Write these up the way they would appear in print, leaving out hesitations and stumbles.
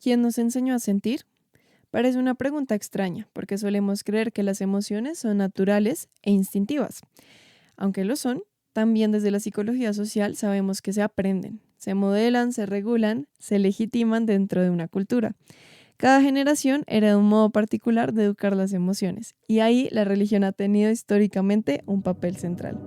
¿Quién nos enseñó a sentir? Parece una pregunta extraña, porque solemos creer que las emociones son naturales e instintivas. Aunque lo son, también desde la psicología social sabemos que se aprenden, se modelan, se regulan, se legitiman dentro de una cultura. Cada generación hereda un modo particular de educar las emociones, y ahí la religión ha tenido históricamente un papel central.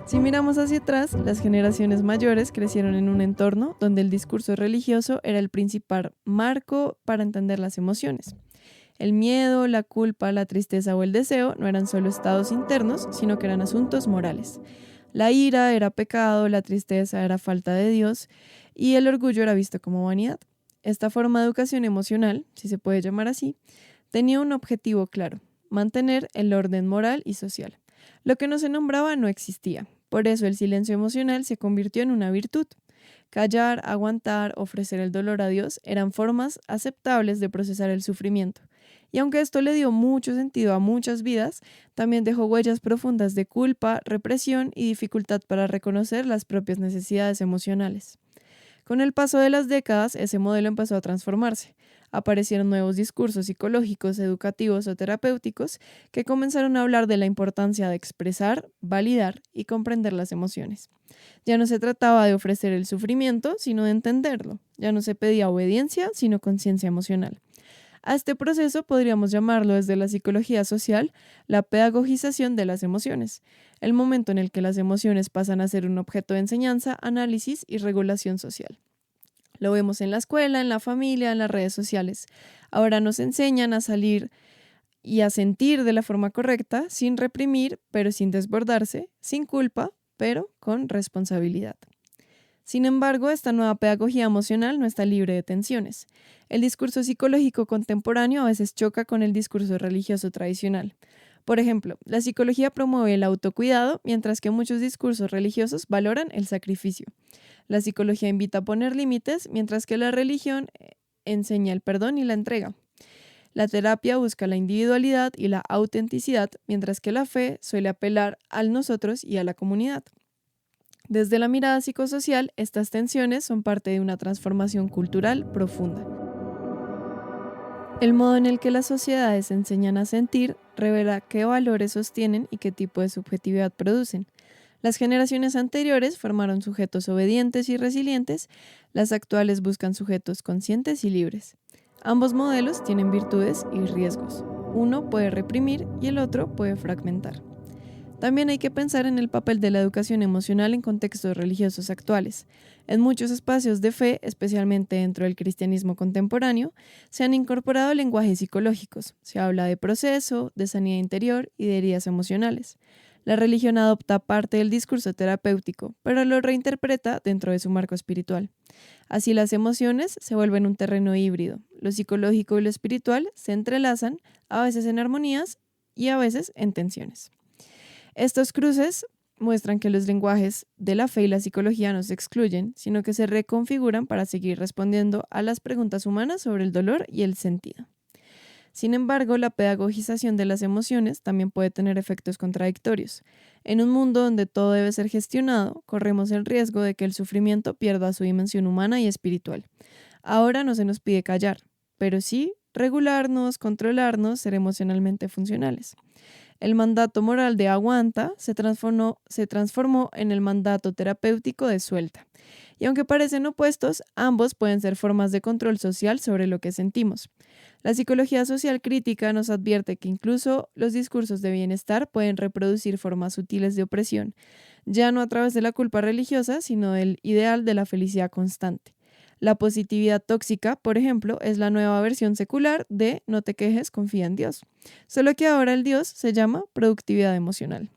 Si miramos hacia atrás, las generaciones mayores crecieron en un entorno donde el discurso religioso era el principal marco para entender las emociones. El miedo, la culpa, la tristeza o el deseo no eran solo estados internos, sino que eran asuntos morales. La ira era pecado, la tristeza era falta de Dios y el orgullo era visto como vanidad. Esta forma de educación emocional, si se puede llamar así, tenía un objetivo claro: mantener el orden moral y social. Lo que no se nombraba no existía. Por eso el silencio emocional se convirtió en una virtud. Callar, aguantar, ofrecer el dolor a Dios eran formas aceptables de procesar el sufrimiento. Y aunque esto le dio mucho sentido a muchas vidas, también dejó huellas profundas de culpa, represión y dificultad para reconocer las propias necesidades emocionales. Con el paso de las décadas, ese modelo empezó a transformarse. Aparecieron nuevos discursos psicológicos, educativos o terapéuticos que comenzaron a hablar de la importancia de expresar, validar y comprender las emociones. Ya no se trataba de ofrecer el sufrimiento, sino de entenderlo. Ya no se pedía obediencia, sino conciencia emocional. A este proceso podríamos llamarlo desde la psicología social la pedagogización de las emociones, el momento en el que las emociones pasan a ser un objeto de enseñanza, análisis y regulación social. Lo vemos en la escuela, en la familia, en las redes sociales. Ahora nos enseñan a salir y a sentir de la forma correcta, sin reprimir, pero sin desbordarse, sin culpa, pero con responsabilidad. Sin embargo, esta nueva pedagogía emocional no está libre de tensiones. El discurso psicológico contemporáneo a veces choca con el discurso religioso tradicional. Por ejemplo, la psicología promueve el autocuidado, mientras que muchos discursos religiosos valoran el sacrificio. La psicología invita a poner límites, mientras que la religión enseña el perdón y la entrega. La terapia busca la individualidad y la autenticidad, mientras que la fe suele apelar al nosotros y a la comunidad. Desde la mirada psicosocial, estas tensiones son parte de una transformación cultural profunda. El modo en el que las sociedades enseñan a sentir revela qué valores sostienen y qué tipo de subjetividad producen. Las generaciones anteriores formaron sujetos obedientes y resilientes, las actuales buscan sujetos conscientes y libres. Ambos modelos tienen virtudes y riesgos. Uno puede reprimir y el otro puede fragmentar. También hay que pensar en el papel de la educación emocional en contextos religiosos actuales. En muchos espacios de fe, especialmente dentro del cristianismo contemporáneo, se han incorporado lenguajes psicológicos. Se habla de proceso, de sanidad interior y de heridas emocionales. La religión adopta parte del discurso terapéutico, pero lo reinterpreta dentro de su marco espiritual. Así las emociones se vuelven un terreno híbrido. Lo psicológico y lo espiritual se entrelazan, a veces en armonías y a veces en tensiones. Estos cruces muestran que los lenguajes de la fe y la psicología no se excluyen, sino que se reconfiguran para seguir respondiendo a las preguntas humanas sobre el dolor y el sentido. Sin embargo, la pedagogización de las emociones también puede tener efectos contradictorios. En un mundo donde todo debe ser gestionado, corremos el riesgo de que el sufrimiento pierda su dimensión humana y espiritual. Ahora no se nos pide callar, pero sí regularnos, controlarnos, ser emocionalmente funcionales. El mandato moral de aguanta se transformó en el mandato terapéutico de suelta. Y aunque parecen opuestos, ambos pueden ser formas de control social sobre lo que sentimos. La psicología social crítica nos advierte que incluso los discursos de bienestar pueden reproducir formas sutiles de opresión, ya no a través de la culpa religiosa, sino del ideal de la felicidad constante. La positividad tóxica, por ejemplo, es la nueva versión secular de no te quejes, confía en Dios. Solo que ahora el Dios se llama productividad emocional.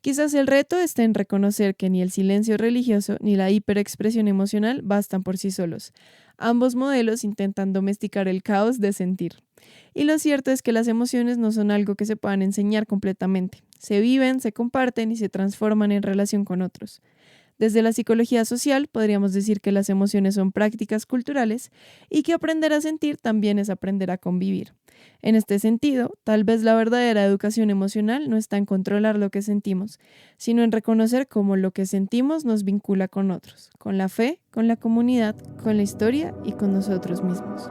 Quizás el reto esté en reconocer que ni el silencio religioso ni la hiperexpresión emocional bastan por sí solos. Ambos modelos intentan domesticar el caos de sentir. Y lo cierto es que las emociones no son algo que se puedan enseñar completamente. Se viven, se comparten y se transforman en relación con otros. Desde la psicología social podríamos decir que las emociones son prácticas culturales y que aprender a sentir también es aprender a convivir. En este sentido, tal vez la verdadera educación emocional no está en controlar lo que sentimos, sino en reconocer cómo lo que sentimos nos vincula con otros, con la fe, con la comunidad, con la historia y con nosotros mismos.